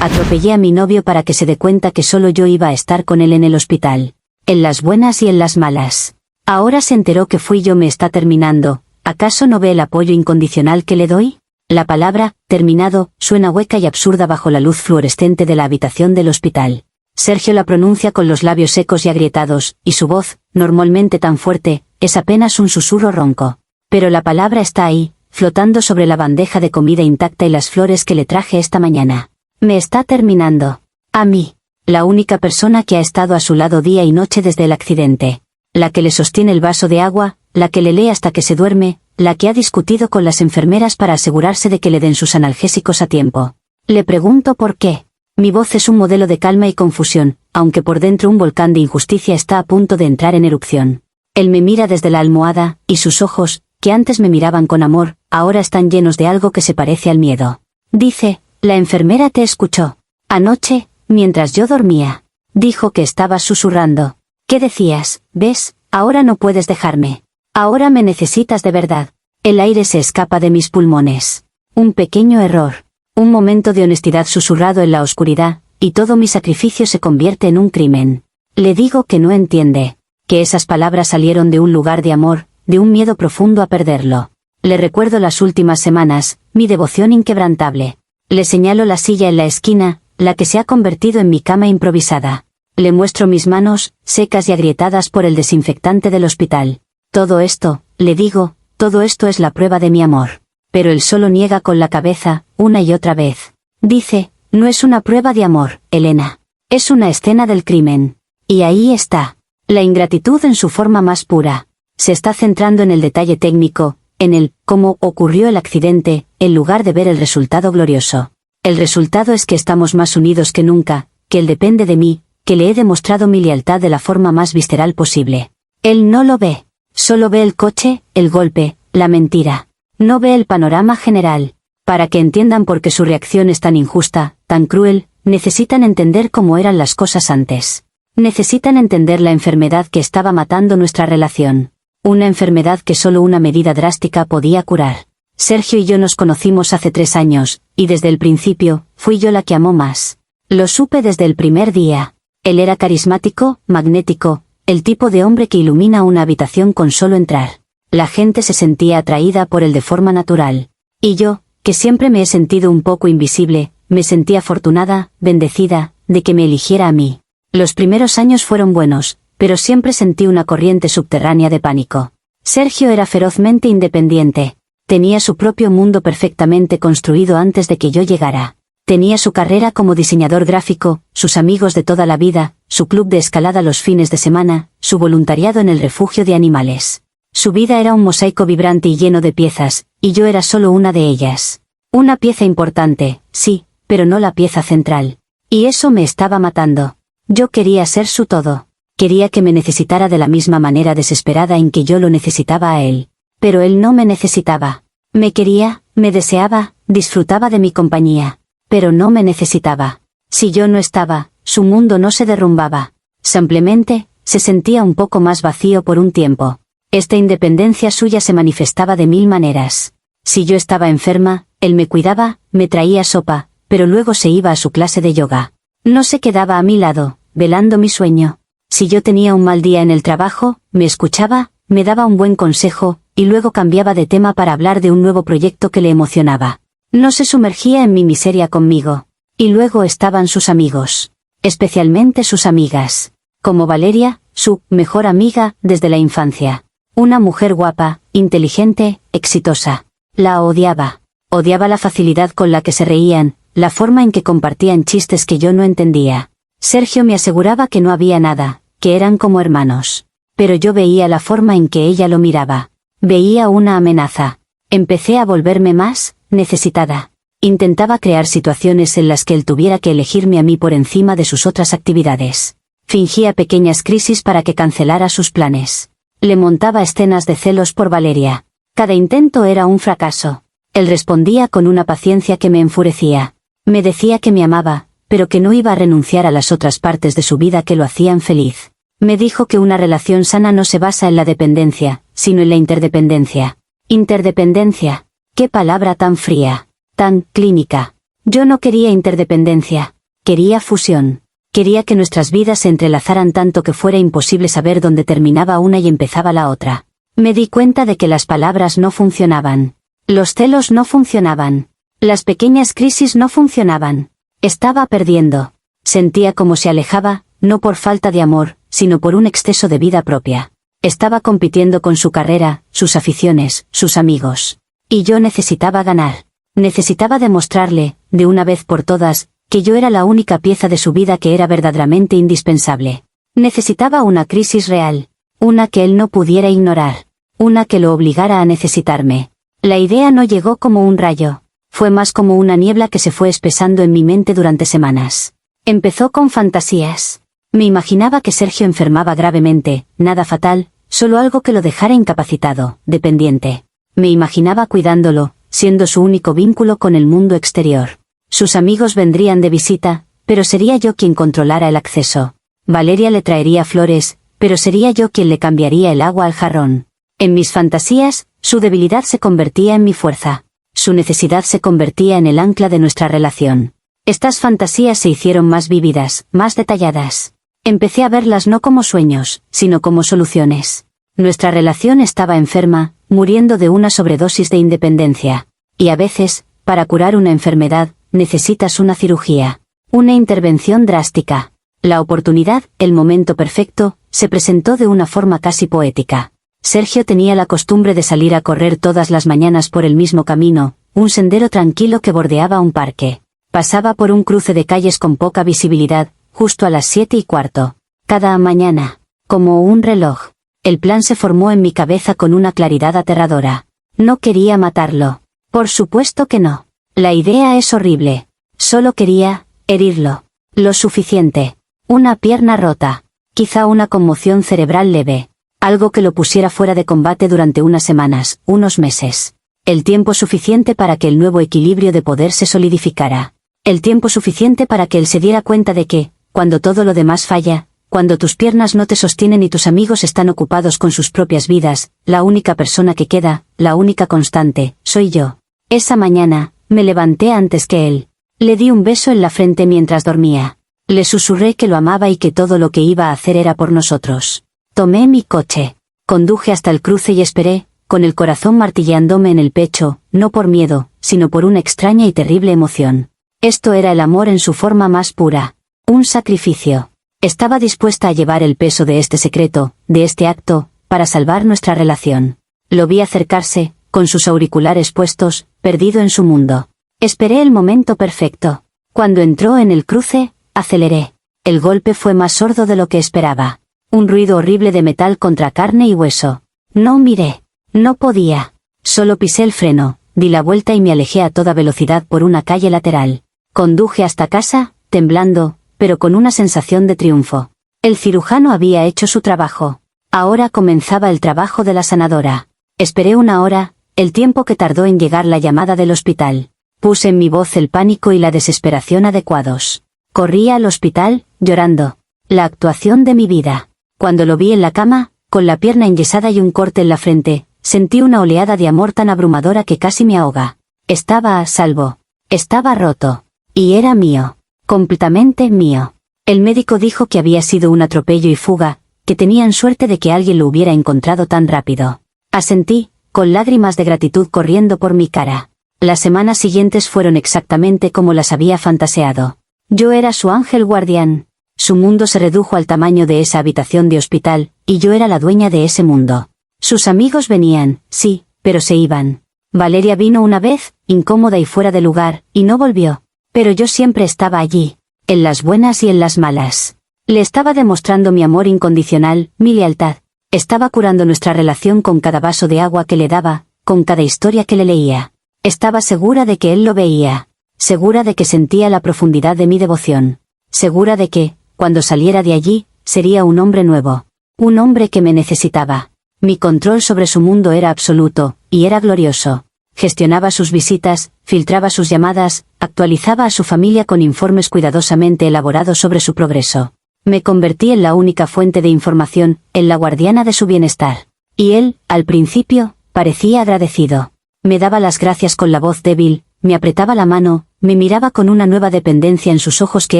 Atropellé a mi novio para que se dé cuenta que solo yo iba a estar con él en el hospital. En las buenas y en las malas. Ahora se enteró que fui yo. Me está terminando. ¿Acaso no ve el apoyo incondicional que le doy? La palabra, terminado, suena hueca y absurda bajo la luz fluorescente de la habitación del hospital. Sergio la pronuncia con los labios secos y agrietados, y su voz, normalmente tan fuerte, es apenas un susurro ronco. Pero la palabra está ahí, flotando sobre la bandeja de comida intacta y las flores que le traje esta mañana. Me está terminando. A mí. La única persona que ha estado a su lado día y noche desde el accidente. La que le sostiene el vaso de agua, la que le lee hasta que se duerme, la que ha discutido con las enfermeras para asegurarse de que le den sus analgésicos a tiempo. Le pregunto por qué. Mi voz es un modelo de calma y confusión, aunque por dentro un volcán de injusticia está a punto de entrar en erupción. Él me mira desde la almohada, y sus ojos, que antes me miraban con amor, ahora están llenos de algo que se parece al miedo. Dice, la enfermera te escuchó. Anoche, mientras yo dormía. Dijo que estabas susurrando. ¿Qué decías? ¿Ves? Ahora no puedes dejarme. Ahora me necesitas de verdad. El aire se escapa de mis pulmones. Un pequeño error. Un momento de honestidad susurrado en la oscuridad, y todo mi sacrificio se convierte en un crimen. Le digo que no entiende. Que esas palabras salieron de un lugar de amor, de un miedo profundo a perderlo. Le recuerdo las últimas semanas, mi devoción inquebrantable. Le señalo la silla en la esquina, la que se ha convertido en mi cama improvisada. Le muestro mis manos, secas y agrietadas por el desinfectante del hospital. Todo esto, le digo, todo esto es la prueba de mi amor. Pero él solo niega con la cabeza, una y otra vez. Dice, no es una prueba de amor, Elena. Es una escena del crimen. Y ahí está. La ingratitud en su forma más pura. Se está centrando en el detalle técnico, en el cómo ocurrió el accidente, en lugar de ver el resultado glorioso. El resultado es que estamos más unidos que nunca, que él depende de mí, que le he demostrado mi lealtad de la forma más visceral posible. Él no lo ve. Solo ve el coche, el golpe, la mentira. No ve el panorama general. Para que entiendan por qué su reacción es tan injusta, tan cruel, necesitan entender cómo eran las cosas antes. Necesitan entender la enfermedad que estaba matando nuestra relación. Una enfermedad que solo una medida drástica podía curar. Sergio y yo nos conocimos hace 3 años, y desde el principio, fui yo la que amó más. Lo supe desde el primer día. Él era carismático, magnético, el tipo de hombre que ilumina una habitación con solo entrar. La gente se sentía atraída por él de forma natural. Y yo, que siempre me he sentido un poco invisible, me sentí afortunada, bendecida, de que me eligiera a mí. Los primeros años fueron buenos, pero siempre sentí una corriente subterránea de pánico. Sergio era ferozmente independiente. Tenía su propio mundo perfectamente construido antes de que yo llegara. Tenía su carrera como diseñador gráfico, sus amigos de toda la vida, su club de escalada los fines de semana, su voluntariado en el refugio de animales. Su vida era un mosaico vibrante y lleno de piezas, y yo era solo una de ellas. Una pieza importante, sí, pero no la pieza central. Y eso me estaba matando. Yo quería ser su todo. Quería que me necesitara de la misma manera desesperada en que yo lo necesitaba a él. Pero él no me necesitaba. Me quería, me deseaba, disfrutaba de mi compañía. Pero no me necesitaba. Si yo no estaba, su mundo no se derrumbaba. Simplemente, se sentía un poco más vacío por un tiempo. Esta independencia suya se manifestaba de 1000 maneras. Si yo estaba enferma, él me cuidaba, me traía sopa, pero luego se iba a su clase de yoga. No se quedaba a mi lado, velando mi sueño. Si yo tenía un mal día en el trabajo, me escuchaba, me daba un buen consejo, y luego cambiaba de tema para hablar de un nuevo proyecto que le emocionaba. No se sumergía en mi miseria conmigo. Y luego estaban sus amigos. Especialmente sus amigas. Como Valeria, su mejor amiga desde la infancia. Una mujer guapa, inteligente, exitosa. La odiaba. Odiaba la facilidad con la que se reían, la forma en que compartían chistes que yo no entendía. Sergio me aseguraba que no había nada, que eran como hermanos. Pero yo veía la forma en que ella lo miraba. Veía una amenaza. Empecé a volverme más necesitada. Intentaba crear situaciones en las que él tuviera que elegirme a mí por encima de sus otras actividades. Fingía pequeñas crisis para que cancelara sus planes. Le montaba escenas de celos por Valeria. Cada intento era un fracaso. Él respondía con una paciencia que me enfurecía. Me decía que me amaba, pero que no iba a renunciar a las otras partes de su vida que lo hacían feliz. Me dijo que una relación sana no se basa en la dependencia, sino en la interdependencia. Interdependencia. Qué palabra tan fría, tan clínica. Yo no quería interdependencia, quería fusión. Quería que nuestras vidas se entrelazaran tanto que fuera imposible saber dónde terminaba una y empezaba la otra. Me di cuenta de que las palabras no funcionaban. Los celos no funcionaban. Las pequeñas crisis no funcionaban. Estaba perdiendo. Sentía como se alejaba, no por falta de amor, sino por un exceso de vida propia. Estaba compitiendo con su carrera, sus aficiones, sus amigos. Y yo necesitaba ganar. Necesitaba demostrarle, de una vez por todas, que yo era la única pieza de su vida que era verdaderamente indispensable. Necesitaba una crisis real. Una que él no pudiera ignorar. Una que lo obligara a necesitarme. La idea no llegó como un rayo. Fue más como una niebla que se fue espesando en mi mente durante semanas. Empezó con fantasías. Me imaginaba que Sergio enfermaba gravemente, nada fatal, solo algo que lo dejara incapacitado, dependiente. Me imaginaba cuidándolo, siendo su único vínculo con el mundo exterior. Sus amigos vendrían de visita, pero sería yo quien controlara el acceso. Valeria le traería flores, pero sería yo quien le cambiaría el agua al jarrón. En mis fantasías, su debilidad se convertía en mi fuerza. Su necesidad se convertía en el ancla de nuestra relación. Estas fantasías se hicieron más vívidas, más detalladas. Empecé a verlas no como sueños, sino como soluciones. Nuestra relación estaba enferma, muriendo de una sobredosis de independencia. Y a veces, para curar una enfermedad, necesitas una cirugía. Una intervención drástica. La oportunidad, el momento perfecto, se presentó de una forma casi poética. Sergio tenía la costumbre de salir a correr todas las mañanas por el mismo camino, un sendero tranquilo que bordeaba un parque. Pasaba por un cruce de calles con poca visibilidad, justo a las 7:15. Cada mañana. Como un reloj. El plan se formó en mi cabeza con una claridad aterradora. No quería matarlo. Por supuesto que no. La idea es horrible. Solo quería herirlo. Lo suficiente. Una pierna rota. Quizá una conmoción cerebral leve. Algo que lo pusiera fuera de combate durante unas semanas, unos meses. El tiempo suficiente para que el nuevo equilibrio de poder se solidificara. El tiempo suficiente para que él se diera cuenta de que, cuando todo lo demás falla, cuando tus piernas no te sostienen y tus amigos están ocupados con sus propias vidas, la única persona que queda, la única constante, soy yo. Esa mañana, me levanté antes que él. Le di un beso en la frente mientras dormía. Le susurré que lo amaba y que todo lo que iba a hacer era por nosotros. Tomé mi coche. Conduje hasta el cruce y esperé, con el corazón martilleándome en el pecho, no por miedo, sino por una extraña y terrible emoción. Esto era el amor en su forma más pura. Un sacrificio. Estaba dispuesta a llevar el peso de este secreto, de este acto, para salvar nuestra relación. Lo vi acercarse, con sus auriculares puestos, perdido en su mundo. Esperé el momento perfecto. Cuando entró en el cruce, aceleré. El golpe fue más sordo de lo que esperaba. Un ruido horrible de metal contra carne y hueso. No miré. No podía. Solo pisé el freno, di la vuelta y me alejé a toda velocidad por una calle lateral. Conduje hasta casa, temblando, pero con una sensación de triunfo. El cirujano había hecho su trabajo. Ahora comenzaba el trabajo de la sanadora. Esperé 1 hora, el tiempo que tardó en llegar la llamada del hospital. Puse en mi voz el pánico y la desesperación adecuados. Corrí al hospital, llorando. La actuación de mi vida. Cuando lo vi en la cama, con la pierna enyesada y un corte en la frente, sentí una oleada de amor tan abrumadora que casi me ahoga. Estaba a salvo. Estaba roto. Y era mío. Completamente mío. El médico dijo que había sido un atropello y fuga, que tenían suerte de que alguien lo hubiera encontrado tan rápido. Asentí, con lágrimas de gratitud corriendo por mi cara. Las semanas siguientes fueron exactamente como las había fantaseado. Yo era su ángel guardián. Su mundo se redujo al tamaño de esa habitación de hospital, y yo era la dueña de ese mundo. Sus amigos venían, sí, pero se iban. Valeria vino una vez, incómoda y fuera de lugar, y no volvió. Pero yo siempre estaba allí, en las buenas y en las malas. Le estaba demostrando mi amor incondicional, mi lealtad. Estaba curando nuestra relación con cada vaso de agua que le daba, con cada historia que le leía. Estaba segura de que él lo veía. Segura de que sentía la profundidad de mi devoción. Segura de que, cuando saliera de allí, sería un hombre nuevo. Un hombre que me necesitaba. Mi control sobre su mundo era absoluto, y era glorioso. Gestionaba sus visitas, filtraba sus llamadas, actualizaba a su familia con informes cuidadosamente elaborados sobre su progreso. Me convertí en la única fuente de información, en la guardiana de su bienestar. Y él, al principio, parecía agradecido. Me daba las gracias con la voz débil, me apretaba la mano, me miraba con una nueva dependencia en sus ojos que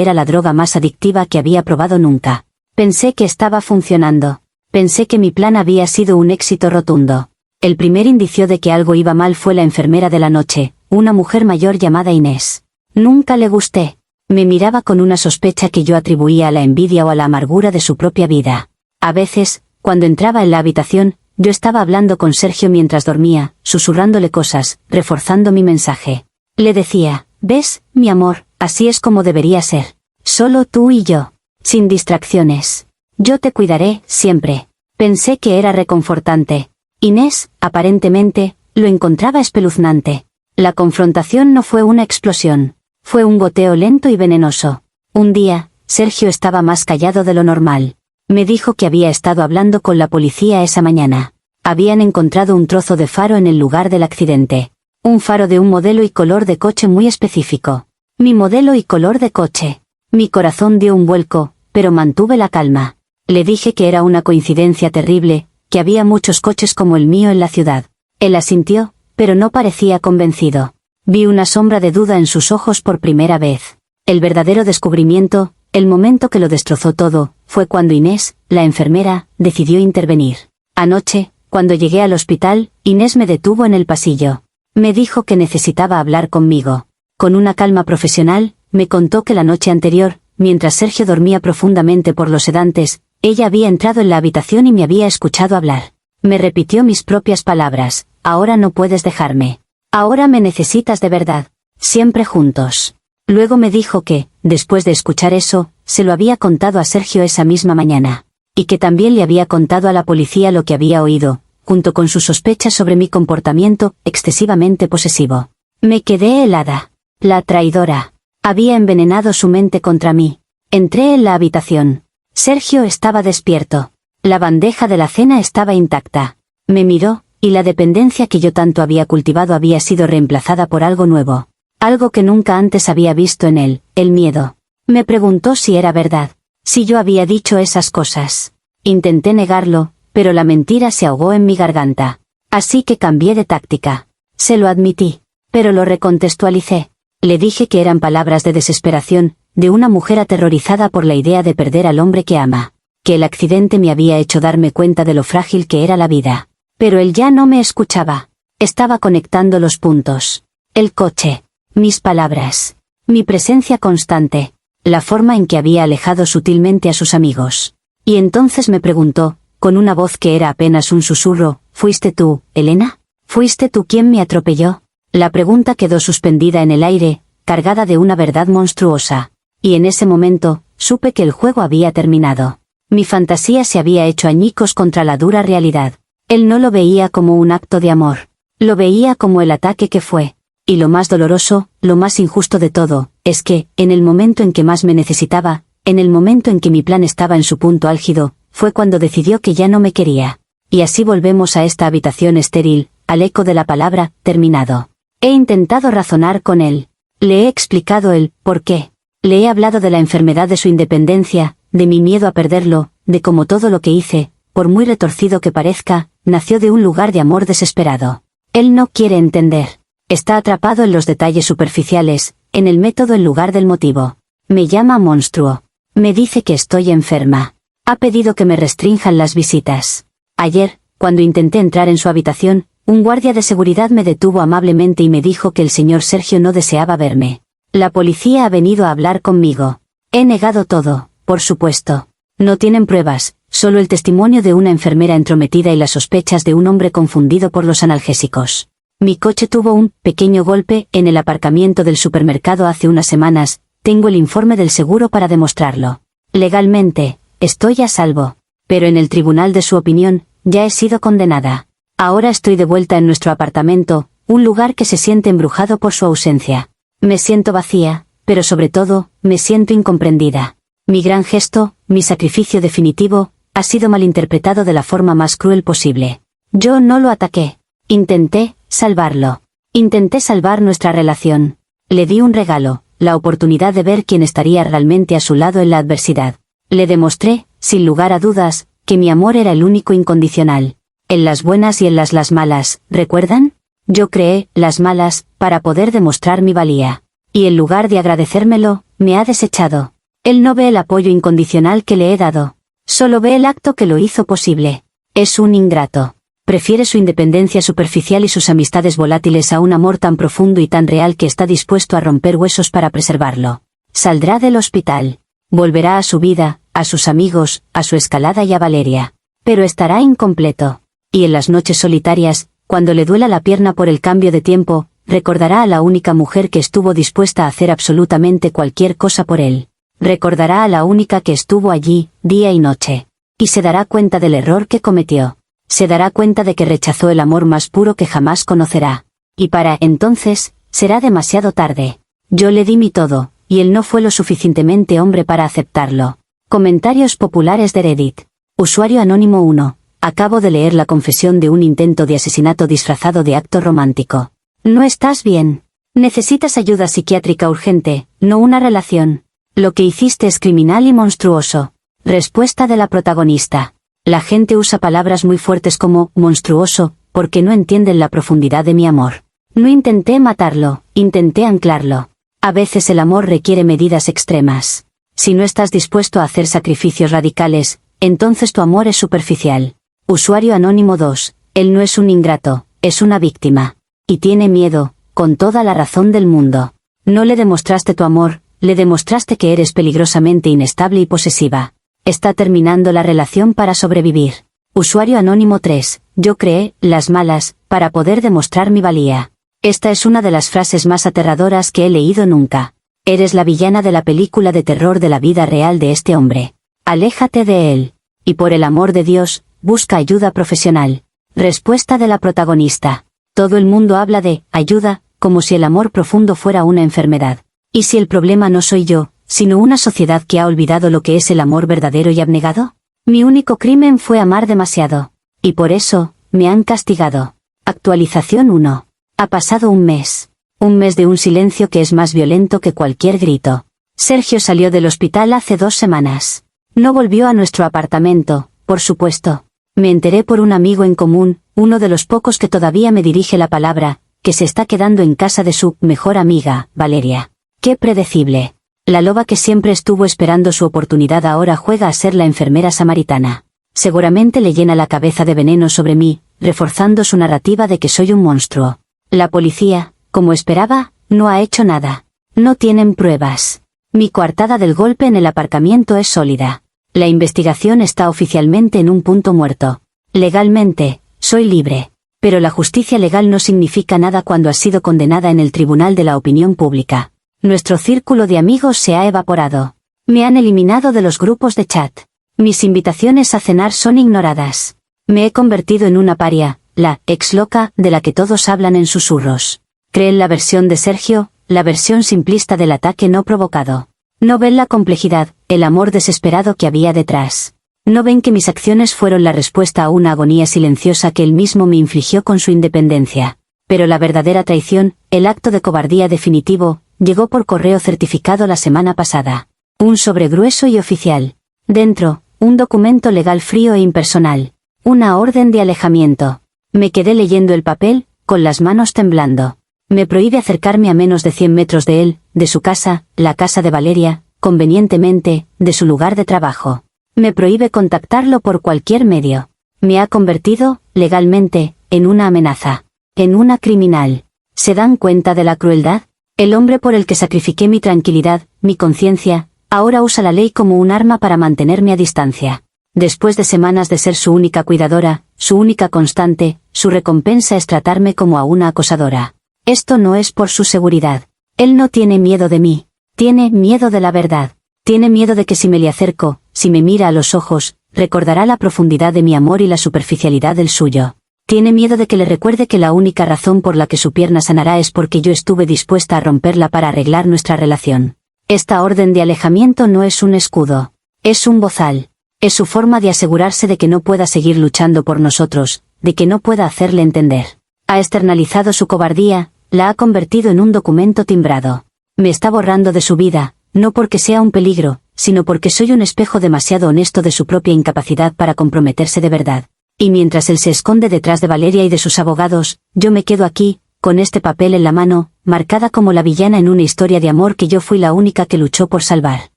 era la droga más adictiva que había probado nunca. Pensé que estaba funcionando. Pensé que mi plan había sido un éxito rotundo. El primer indicio de que algo iba mal fue la enfermera de la noche, una mujer mayor llamada Inés. Nunca le gusté. Me miraba con una sospecha que yo atribuía a la envidia o a la amargura de su propia vida. A veces, cuando entraba en la habitación, yo estaba hablando con Sergio mientras dormía, susurrándole cosas, reforzando mi mensaje. Le decía, ¿ves, mi amor? Así es como debería ser. Solo tú y yo. Sin distracciones. Yo te cuidaré, siempre. Pensé que era reconfortante. Inés, aparentemente, lo encontraba espeluznante. La confrontación no fue una explosión. Fue un goteo lento y venenoso. Un día, Sergio estaba más callado de lo normal. Me dijo que había estado hablando con la policía esa mañana. Habían encontrado un trozo de faro en el lugar del accidente. Un faro de un modelo y color de coche muy específico. Mi modelo y color de coche. Mi corazón dio un vuelco, pero mantuve la calma. Le dije que era una coincidencia terrible, que había muchos coches como el mío en la ciudad. Él asintió, pero no parecía convencido. Vi una sombra de duda en sus ojos por primera vez. El verdadero descubrimiento, el momento que lo destrozó todo, fue cuando Inés, la enfermera, decidió intervenir. Anoche, cuando llegué al hospital, Inés me detuvo en el pasillo. Me dijo que necesitaba hablar conmigo. Con una calma profesional, me contó que la noche anterior, mientras Sergio dormía profundamente por los sedantes, ella había entrado en la habitación y me había escuchado hablar. Me repitió mis propias palabras, ahora no puedes dejarme. Ahora me necesitas de verdad. Siempre juntos. Luego me dijo que, después de escuchar eso, se lo había contado a Sergio esa misma mañana. Y que también le había contado a la policía lo que había oído, junto con sus sospechas sobre mi comportamiento excesivamente posesivo. Me quedé helada. La traidora. Había envenenado su mente contra mí. Entré en la habitación. Sergio estaba despierto. La bandeja de la cena estaba intacta. Me miró, y la dependencia que yo tanto había cultivado había sido reemplazada por algo nuevo. Algo que nunca antes había visto en él, el miedo. Me preguntó si era verdad. Si yo había dicho esas cosas. Intenté negarlo, pero la mentira se ahogó en mi garganta. Así que cambié de táctica. Se lo admití. Pero lo recontextualicé. Le dije que eran palabras de desesperación, de una mujer aterrorizada por la idea de perder al hombre que ama. Que el accidente me había hecho darme cuenta de lo frágil que era la vida. Pero él ya no me escuchaba. Estaba conectando los puntos. El coche. Mis palabras. Mi presencia constante. La forma en que había alejado sutilmente a sus amigos. Y entonces me preguntó, con una voz que era apenas un susurro, ¿fuiste tú, Elena? ¿Fuiste tú quien me atropelló? La pregunta quedó suspendida en el aire, cargada de una verdad monstruosa. Y en ese momento, supe que el juego había terminado. Mi fantasía se había hecho añicos contra la dura realidad. Él no lo veía como un acto de amor. Lo veía como el ataque que fue. Y lo más doloroso, lo más injusto de todo, es que, en el momento en que más me necesitaba, en el momento en que mi plan estaba en su punto álgido, fue cuando decidió que ya no me quería. Y así volvemos a esta habitación estéril, al eco de la palabra, terminado. He intentado razonar con él. Le he explicado el por qué. Le he hablado de la enfermedad de su independencia, de mi miedo a perderlo, de cómo todo lo que hice, por muy retorcido que parezca, nació de un lugar de amor desesperado. Él no quiere entender. Está atrapado en los detalles superficiales, en el método en lugar del motivo. Me llama monstruo. Me dice que estoy enferma. Ha pedido que me restrinjan las visitas. Ayer, cuando intenté entrar en su habitación, un guardia de seguridad me detuvo amablemente y me dijo que el señor Sergio no deseaba verme. La policía ha venido a hablar conmigo. He negado todo, por supuesto. No tienen pruebas, solo el testimonio de una enfermera entrometida y las sospechas de un hombre confundido por los analgésicos. Mi coche tuvo un pequeño golpe en el aparcamiento del supermercado hace unas semanas, tengo el informe del seguro para demostrarlo. Legalmente, estoy a salvo. Pero en el tribunal de su opinión, ya he sido condenada. Ahora estoy de vuelta en nuestro apartamento, un lugar que se siente embrujado por su ausencia. Me siento vacía, pero sobre todo, me siento incomprendida. Mi gran gesto, mi sacrificio definitivo, ha sido malinterpretado de la forma más cruel posible. Yo no lo ataqué. Intenté salvarlo. Intenté salvar nuestra relación. Le di un regalo, la oportunidad de ver quién estaría realmente a su lado en la adversidad. Le demostré, sin lugar a dudas, que mi amor era el único incondicional. En las buenas y en las malas, ¿recuerdan? Yo creé las malas para poder demostrar mi valía. Y en lugar de agradecérmelo, me ha desechado. Él no ve el apoyo incondicional que le he dado. Solo ve el acto que lo hizo posible. Es un ingrato. Prefiere su independencia superficial y sus amistades volátiles a un amor tan profundo y tan real que está dispuesto a romper huesos para preservarlo. Saldrá del hospital. Volverá a su vida, a sus amigos, a su escalada y a Valeria. Pero estará incompleto. Y en las noches solitarias, cuando le duela la pierna por el cambio de tiempo, recordará a la única mujer que estuvo dispuesta a hacer absolutamente cualquier cosa por él. Recordará a la única que estuvo allí, día y noche. Y se dará cuenta del error que cometió. Se dará cuenta de que rechazó el amor más puro que jamás conocerá. Y para entonces, será demasiado tarde. Yo le di mi todo, y él no fue lo suficientemente hombre para aceptarlo. Comentarios populares de Reddit. Usuario anónimo 1. Acabo de leer la confesión de un intento de asesinato disfrazado de acto romántico. No estás bien. Necesitas ayuda psiquiátrica urgente, no una relación. Lo que hiciste es criminal y monstruoso. Respuesta de la protagonista. La gente usa palabras muy fuertes como monstruoso, porque no entienden la profundidad de mi amor. No intenté matarlo, intenté anclarlo. A veces el amor requiere medidas extremas. Si no estás dispuesto a hacer sacrificios radicales, entonces tu amor es superficial. Usuario anónimo 2. Él no es un ingrato, es una víctima. Y tiene miedo, con toda la razón del mundo. No le demostraste tu amor, le demostraste que eres peligrosamente inestable y posesiva. Está terminando la relación para sobrevivir. Usuario anónimo 3. Yo creé las malas para poder demostrar mi valía. Esta es una de las frases más aterradoras que he leído nunca. Eres la villana de la película de terror de la vida real de este hombre. Aléjate de él. Y por el amor de Dios, busca ayuda profesional. Respuesta de la protagonista. Todo el mundo habla de ayuda, como si el amor profundo fuera una enfermedad. ¿Y si el problema no soy yo, sino una sociedad que ha olvidado lo que es el amor verdadero y abnegado? Mi único crimen fue amar demasiado. Y por eso, me han castigado. Actualización 1. Ha pasado un mes. Un mes de un silencio que es más violento que cualquier grito. Sergio salió del hospital hace 2 semanas. No volvió a nuestro apartamento, por supuesto. Me enteré por un amigo en común, uno de los pocos que todavía me dirige la palabra, que se está quedando en casa de su mejor amiga, Valeria. ¡Qué predecible! La loba que siempre estuvo esperando su oportunidad ahora juega a ser la enfermera samaritana. Seguramente le llena la cabeza de veneno sobre mí, reforzando su narrativa de que soy un monstruo. La policía, como esperaba, no ha hecho nada. No tienen pruebas. Mi coartada del golpe en el aparcamiento es sólida. La investigación está oficialmente en un punto muerto. Legalmente, soy libre. Pero la justicia legal no significa nada cuando has sido condenada en el tribunal de la opinión pública. Nuestro círculo de amigos se ha evaporado. Me han eliminado de los grupos de chat. Mis invitaciones a cenar son ignoradas. Me he convertido en una paria, la ex loca de la que todos hablan en susurros. Creen la versión de Sergio, la versión simplista del ataque no provocado. No ven la complejidad, el amor desesperado que había detrás. No ven que mis acciones fueron la respuesta a una agonía silenciosa que él mismo me infligió con su independencia. Pero la verdadera traición, el acto de cobardía definitivo, llegó por correo certificado la semana pasada. Un sobre grueso y oficial. Dentro, un documento legal frío e impersonal. Una orden de alejamiento. Me quedé leyendo el papel, con las manos temblando. Me prohíbe acercarme a menos de 100 metros de él, de su casa, la casa de Valeria, convenientemente, de su lugar de trabajo. Me prohíbe contactarlo por cualquier medio. Me ha convertido, legalmente, en una amenaza. En una criminal. ¿Se dan cuenta de la crueldad? El hombre por el que sacrifiqué mi tranquilidad, mi conciencia, ahora usa la ley como un arma para mantenerme a distancia. Después de semanas de ser su única cuidadora, su única constante, su recompensa es tratarme como a una acosadora. Esto no es por su seguridad. Él no tiene miedo de mí. Tiene miedo de la verdad. Tiene miedo de que si me le acerco, si me mira a los ojos, recordará la profundidad de mi amor y la superficialidad del suyo. Tiene miedo de que le recuerde que la única razón por la que su pierna sanará es porque yo estuve dispuesta a romperla para arreglar nuestra relación. Esta orden de alejamiento no es un escudo. Es un bozal. Es su forma de asegurarse de que no pueda seguir luchando por nosotros, de que no pueda hacerle entender. Ha externalizado su cobardía, la ha convertido en un documento timbrado. Me está borrando de su vida, no porque sea un peligro, sino porque soy un espejo demasiado honesto de su propia incapacidad para comprometerse de verdad. Y mientras él se esconde detrás de Valeria y de sus abogados, yo me quedo aquí, con este papel en la mano, marcada como la villana en una historia de amor que yo fui la única que luchó por salvar.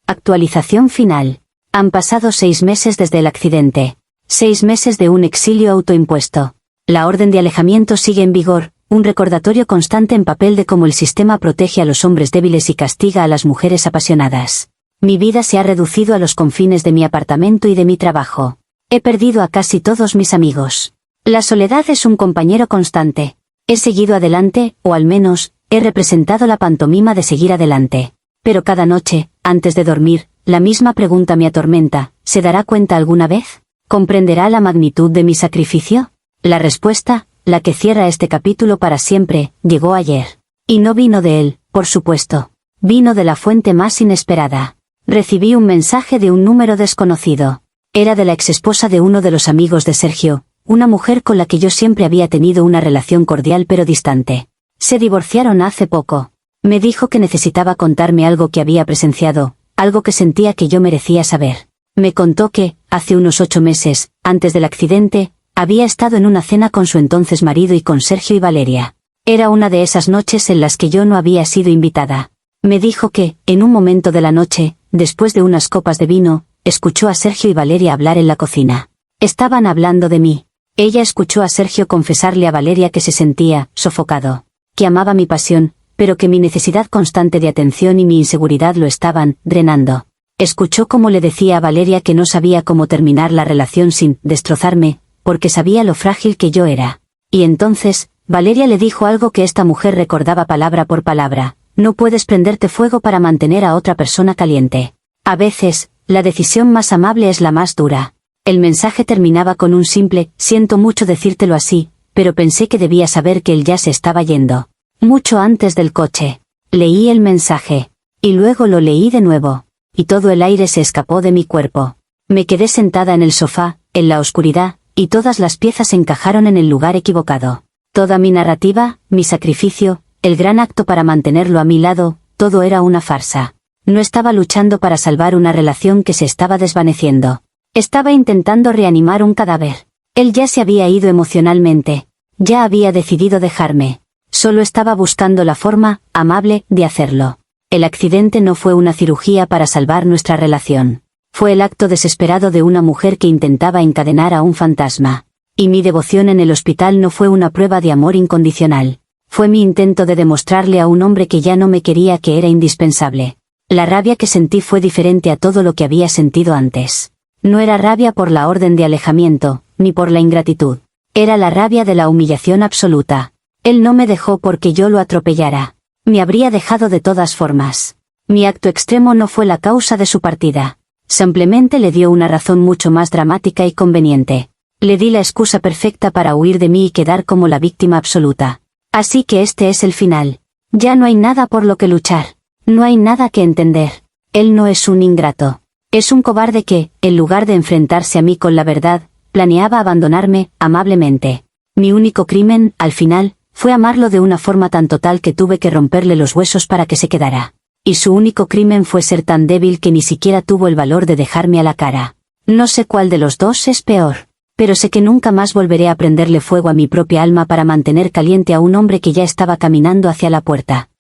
Actualización final. Han pasado 6 meses desde el accidente. 6 meses de un exilio autoimpuesto. La orden de alejamiento sigue en vigor, un recordatorio constante en papel de cómo el sistema protege a los hombres débiles y castiga a las mujeres apasionadas. Mi vida se ha reducido a los confines de mi apartamento y de mi trabajo. He perdido a casi todos mis amigos. La soledad es un compañero constante. He seguido adelante, o al menos, he representado la pantomima de seguir adelante. Pero cada noche, antes de dormir, la misma pregunta me atormenta: ¿se dará cuenta alguna vez? ¿Comprenderá la magnitud de mi sacrificio? La respuesta, la que cierra este capítulo para siempre, llegó ayer. Y no vino de él, por supuesto. Vino de la fuente más inesperada. Recibí un mensaje de un número desconocido. Era de la exesposa de uno de los amigos de Sergio, una mujer con la que yo siempre había tenido una relación cordial pero distante. Se divorciaron hace poco. Me dijo que necesitaba contarme algo que había presenciado, algo que sentía que yo merecía saber. Me contó que, hace unos 8 meses, antes del accidente, había estado en una cena con su entonces marido y con Sergio y Valeria. Era una de esas noches en las que yo no había sido invitada. Me dijo que, en un momento de la noche, después de unas copas de vino, escuchó a Sergio y Valeria hablar en la cocina. Estaban hablando de mí. Ella escuchó a Sergio confesarle a Valeria que se sentía sofocado, que amaba mi pasión, pero que mi necesidad constante de atención y mi inseguridad lo estaban drenando. Escuchó cómo le decía a Valeria que no sabía cómo terminar la relación sin destrozarme, porque sabía lo frágil que yo era. Y entonces, Valeria le dijo algo que esta mujer recordaba palabra por palabra: no puedes prenderte fuego para mantener a otra persona caliente. A veces, la decisión más amable es la más dura. El mensaje terminaba con un simple: siento mucho decírtelo así, pero pensé que debía saber que él ya se estaba yendo. Mucho antes del coche. Leí el mensaje. Y luego lo leí de nuevo. Y todo el aire se escapó de mi cuerpo. Me quedé sentada en el sofá, en la oscuridad, y todas las piezas encajaron en el lugar equivocado. Toda mi narrativa, mi sacrificio, el gran acto para mantenerlo a mi lado, todo era una farsa. No estaba luchando para salvar una relación que se estaba desvaneciendo. Estaba intentando reanimar un cadáver. Él ya se había ido emocionalmente. Ya había decidido dejarme. Solo estaba buscando la forma amable de hacerlo. El accidente no fue una cirugía para salvar nuestra relación. Fue el acto desesperado de una mujer que intentaba encadenar a un fantasma. Y mi devoción en el hospital no fue una prueba de amor incondicional. Fue mi intento de demostrarle a un hombre que ya no me quería que era indispensable. La rabia que sentí fue diferente a todo lo que había sentido antes. No era rabia por la orden de alejamiento, ni por la ingratitud. Era la rabia de la humillación absoluta. Él no me dejó porque yo lo atropellara. Me habría dejado de todas formas. Mi acto extremo no fue la causa de su partida. Simplemente le dio una razón mucho más dramática y conveniente. Le di la excusa perfecta para huir de mí y quedar como la víctima absoluta. Así que este es el final. Ya no hay nada por lo que luchar. No hay nada que entender. Él no es un ingrato. Es un cobarde que, en lugar de enfrentarse a mí con la verdad, planeaba abandonarme, amablemente. Mi único crimen, al final, fue amarlo de una forma tan total que tuve que romperle los huesos para que se quedara. Y su único crimen fue ser tan débil que ni siquiera tuvo el valor de dejarme a la cara. No sé cuál de los dos es peor. Pero sé que nunca más volveré a prenderle fuego a mi propia alma para mantener caliente a un hombre que ya estaba caminando hacia la puerta.